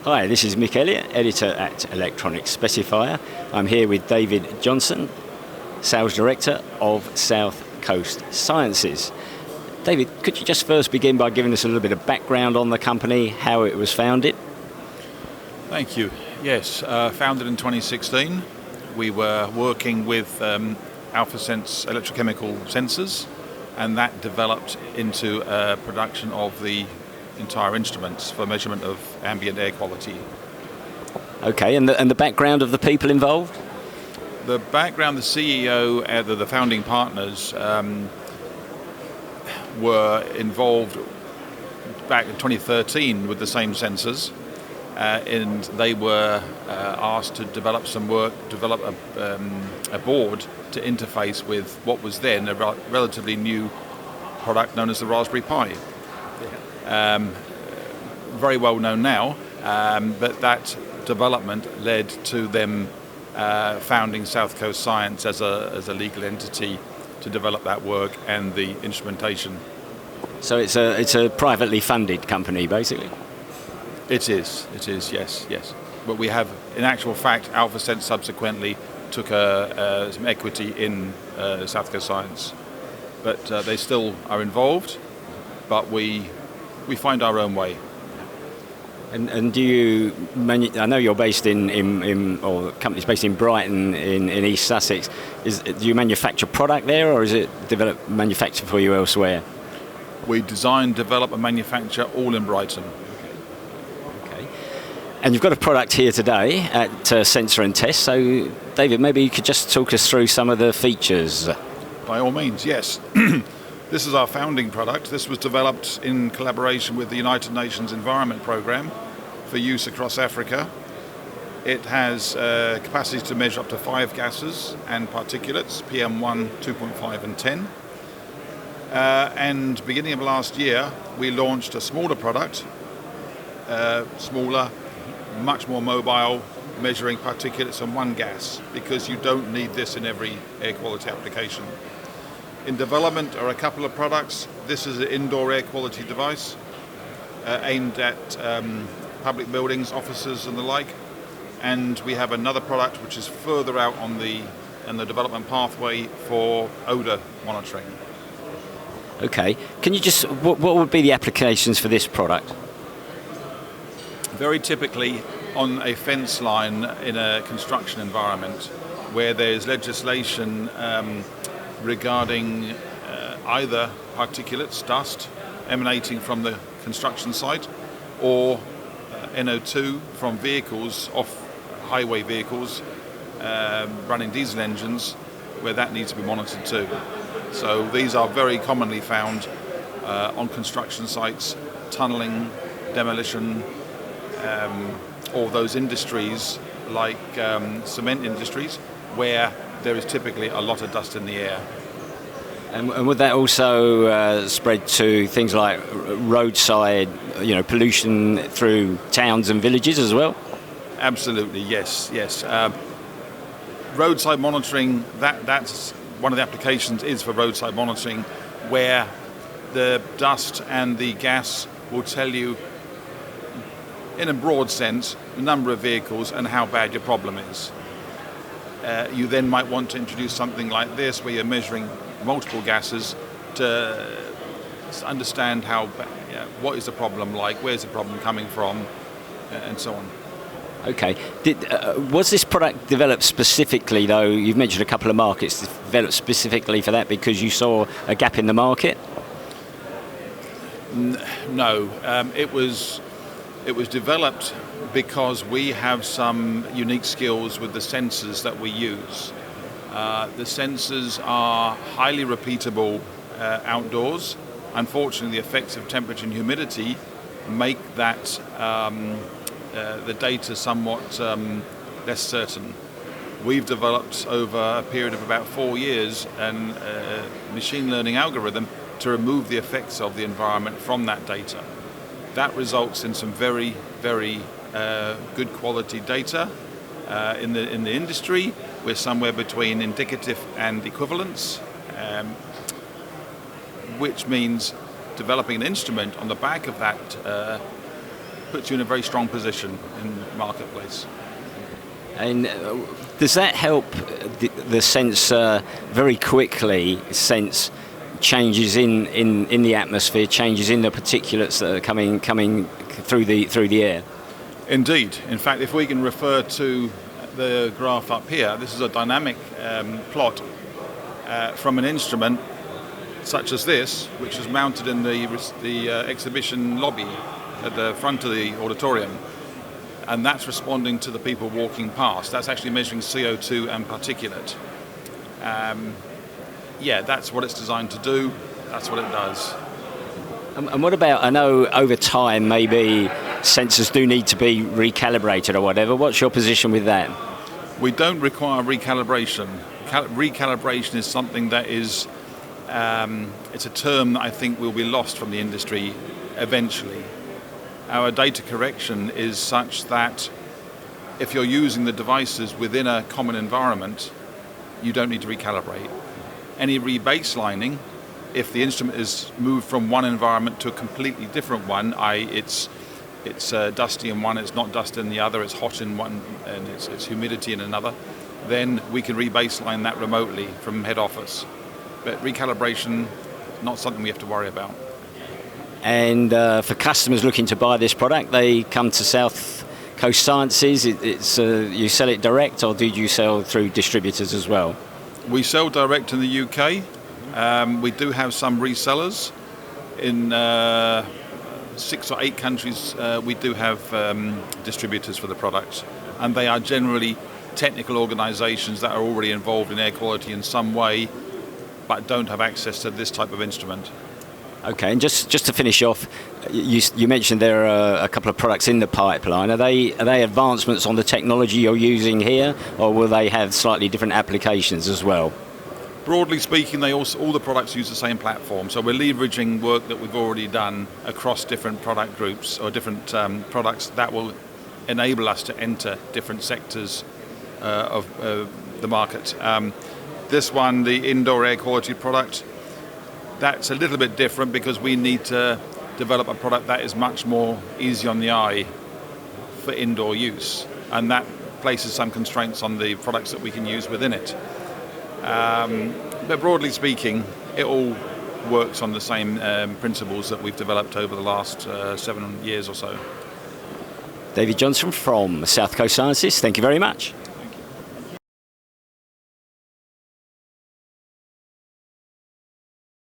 Hi, this is Mick Elliott, editor at Electronic Specifier. I'm here with David Johnson, Sales Director of South Coast Sciences. David, could you just first begin by giving us a little bit of background on the company, how it was founded? Thank you. Yes, founded in 2016. We were working with AlphaSense electrochemical sensors, and that developed into production of the entire instruments for measurement of ambient air quality. Okay, and the background of the people involved? The background, the CEO, the founding partners were involved back in 2013 with the same sensors, and they were asked to develop some work, develop a board to interface with what was then a relatively new product known as the Raspberry Pi. Very well known now, but that development led to them founding South Coast Science as a legal entity to develop that work and the instrumentation. So it's a privately funded company, basically? It is, yes. But we have, in actual fact, AlphaSense subsequently took some equity in South Coast Science. But they still are involved, but we find our own way. And do you, I know you're based in or the company's based in Brighton in East Sussex. Do you manufacture product there, or is it manufactured for you elsewhere? We design, develop and manufacture all in Brighton. Okay. And you've got a product here today at Sensor and Test, so David, maybe you could just talk us through some of the features. By all means, yes. This is our founding product. This was developed in collaboration with the United Nations Environment Programme for use across Africa. It has capacity to measure up to 5 gases and particulates, PM1, 2.5 and 10. And beginning of last year, we launched a smaller product, smaller, much more mobile, measuring particulates and 1 gas, because you don't need this in every air quality application. In development are a couple of products. This is an indoor air quality device aimed at public buildings, offices and the like. And we have another product which is further out on the development pathway for odour monitoring. Okay. Can you just, what would be the applications for this product? Very typically on a fence line in a construction environment where there's legislation regarding either particulates, dust, emanating from the construction site, or NO2 from vehicles, off-highway vehicles, running diesel engines, where that needs to be monitored too. So these are very commonly found on construction sites, tunnelling, demolition, or those industries like cement industries, where there is typically a lot of dust in the air. And would that also spread to things like roadside, pollution through towns and villages as well? Absolutely, yes. Roadside monitoring, that's one of the applications is for roadside monitoring, where the dust and the gas will tell you, in a broad sense, the number of vehicles and how bad your problem is. You then might want to introduce something like this, where you're measuring multiple gases to understand what is the problem like, where's the problem coming from, and so on. Okay. Was this product developed specifically, though, you've mentioned a couple of markets, developed specifically for that because you saw a gap in the market? No. It was developed because we have some unique skills with the sensors that we use. The sensors are highly repeatable outdoors. Unfortunately, the effects of temperature and humidity make that the data somewhat less certain. We've developed over a period of about 4 years a machine learning algorithm to remove the effects of the environment from that data. That results in some very, very good quality data. In the industry, we're somewhere between indicative and equivalence, which means developing an instrument on the back of that puts you in a very strong position in the marketplace. And does that help the sensor very quickly sense changes in the atmosphere, changes in the particulates that are coming through the air? Indeed. In fact, if we can refer to the graph up here, this is a dynamic plot from an instrument such as this, which is mounted in the exhibition lobby at the front of the auditorium. And that's responding to the people walking past. That's actually measuring CO2 and particulate. That's what it's designed to do. That's what it does. And what about, I know over time maybe sensors do need to be recalibrated or whatever. What's your position with that? We don't require recalibration. Recalibration is something that is, it's a term that I think will be lost from the industry eventually. Our data correction is such that if you're using the devices within a common environment, you don't need to recalibrate. Any rebaselining, if the instrument is moved from one environment to a completely different one, i.e. it's dusty in one, it's not dusty in the other, it's hot in one, and it's humidity in another, then we can rebaseline that remotely from head office. But recalibration, not something we have to worry about. And for customers looking to buy this product, they come to South Coast Sciences. You sell it direct, or did you sell through distributors as well? We sell direct in the UK. We do have some resellers. In 6 or 8 countries, we do have distributors for the product. And they are generally technical organisations that are already involved in air quality in some way, but don't have access to this type of instrument. Okay, and just to finish off, you mentioned there are a couple of products in the pipeline. Are they advancements on the technology you're using here, or will they have slightly different applications as well? Broadly speaking, all the products use the same platform, so we're leveraging work that we've already done across different product groups or different products that will enable us to enter different sectors of the market. This one, the indoor air quality product, that's a little bit different because we need to develop a product that is much more easy on the eye for indoor use, and that places some constraints on the products that we can use within it. But broadly speaking, it all works on the same principles that we've developed over the last 7 years or so. David Johnson from South Coast Sciences, thank you very much.